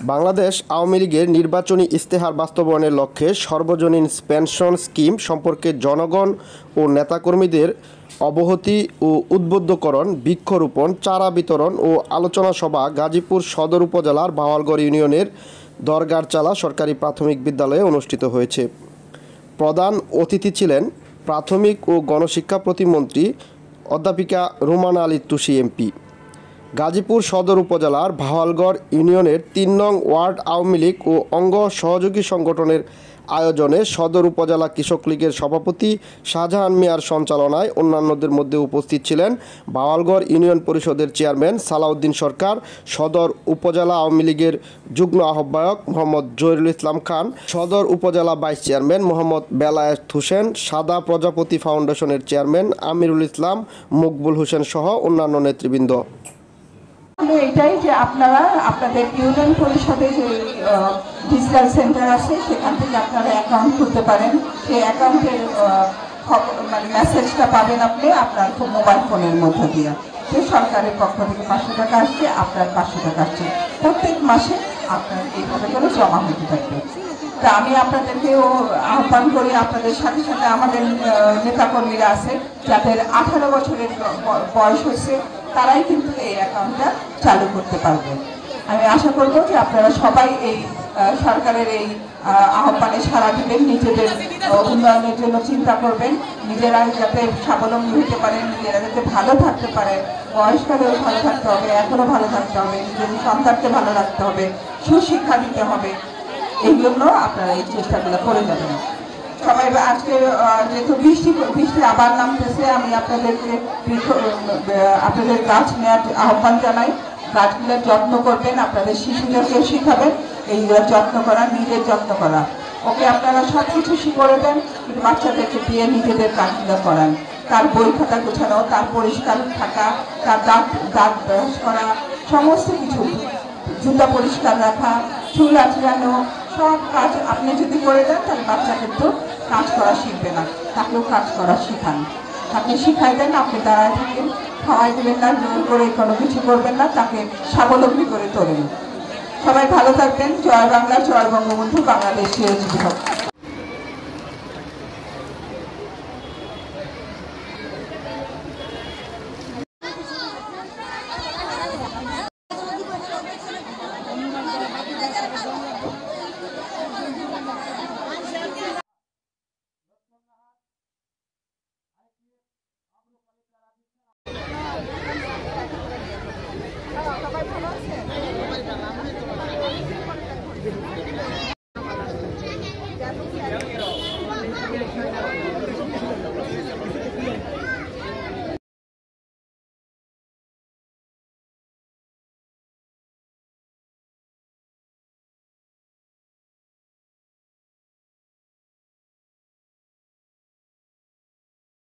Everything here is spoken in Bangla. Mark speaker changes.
Speaker 1: বাংলাদেশ আওয়ামী লীগের নির্বাচনী ইশতেহার বাস্তবায়নের লক্ষ্যে সর্বজনীন পেনশন স্কিম সম্পর্কে জনগণ ও নেতাকর্মীদের অবহিতি ও উদ্বুদ্ধকরণ, বৃক্ষরোপণ, চারা বিতরণ ও আলোচনা সভা গাজীপুর সদর উপজেলার ভাওয়ালগড় ইউনিয়নের দরগারচালা সরকারি প্রাথমিক বিদ্যালয়ে অনুষ্ঠিত হয়েছে। প্রধান অতিথি ছিলেন প্রাথমিক ও গণশিক্ষা প্রতিমন্ত্রী অধ্যাপিকা রুমানা আলী টুসি এমপি। গাজীপুর সদর উপজেলার ভাওয়ালগড় ইউনিয়নের ৩ নং ওয়ার্ড আওয়ামী লীগ ও অঙ্গ সহযোগী সংগঠনের আয়োজনে সদর উপজেলা কৃষক লীগের সভাপতি শাহজাহান মিয়ার সঞ্চালনায় অন্যান্যদের মধ্যে উপস্থিত ছিলেন ভাওয়ালগড় ইউনিয়ন পরিষদের চেয়ারম্যান সালাউদ্দিন সরকার, সদর উপজেলা আওয়ামী লীগের যুগ্ম আহ্বায়ক মোহাম্মদ জহিরুল ইসলাম খান, সদর উপজেলা ভাইস চেয়ারম্যান মোহাম্মদ বেলায়েত হোসেন, সাদা প্রজাপতি ফাউন্ডেশনের চেয়ারম্যান আমিরুল ইসলাম, মকবুল হোসেন সহ অন্যান্য নেতৃবৃন্দ।
Speaker 2: এটাই যে আপনারা আপনাদের ইউনিয়ন পরিষদে যে ডিজিটাল সেন্টার আছে সেখান থেকে আপনারা অ্যাকাউন্ট খুলতে পারেন। সেই অ্যাকাউন্টের মানে মেসেজটা পাবেন আপনি আপনার মোবাইল ফোনের মধ্যে দিয়ে। যে সরকারের পক্ষ থেকে 500 টাকা আসছে, আপনার 500 টাকা আসছে, প্রত্যেক মাসে আপনার এইভাবে করে জমা হতে থাকবে। তা আমি আপনাদেরকেও আহ্বান করি, আপনাদের সাথে সাথে আমাদের নেতাকর্মীরা আছে যাদের 18 বছরের বয়স হয়েছে, তারাই কিন্তু এই অ্যাকাউন্টটা চালু করতে পারবে। আমি আশা করব যে আপনারা সবাই এই সরকারের এই আহ্বানে সাড়া দিবেন, নিজেদের উন্নয়নের জন্য চিন্তা করবেন, নিজেরা যাতে স্বাবলম্বী হতে পারেন, নিজেরা যাতে ভালো থাকতে পারে, বয়সকালেও ভালো থাকতে হবে, এখনও ভালো থাকতে হবে, নিজের সন্তানকে ভালো রাখতে হবে, সুশিক্ষা দিতে হবে। এই জন্য আপনারা এই চেষ্টাগুলো করে যাবেন। সবাই আজকে যেহেতু বৃষ্টি আবার নামতেছে, আমি আপনাদের গাছ নেওয়ার আহ্বান জানাই। গাছগুলোর যত্ন করবেন, আপনাদের শিশুদেরকে শিখাবেন এইগুলোর যত্ন করা, নিজের যত্ন করা। ওকে আপনারা সব কিছু শিখে দেন, কিন্তু বাচ্চাদেরকে দিয়ে নিজেদের কাজগুলো করান। তার বই খাতা গোছানো, তার পরিষ্কার থাকা, তার দাঁত ব্রাশ করা, সমস্ত কিছু, জুতা পরিষ্কার রাখা, চুল আঁচড়ানো, সব কাজ আপনি যদি করে দেন তাহলে বাচ্চা কিন্তু কাজ করা শিখবে না, তাকেও কাজ করা শিখান। আপনি শিখাই দেন, আপনি দাঁড়ায় থাকেন, খাওয়াই দেবেন না, জোর করে কোনো কিছু করবেন না, তাকে স্বাবলম্বী করে তোলেন। সবাই ভালো থাকবেন। জয় বাংলা, জয় বঙ্গবন্ধু, বাংলাদেশ চিরজীবী হোক।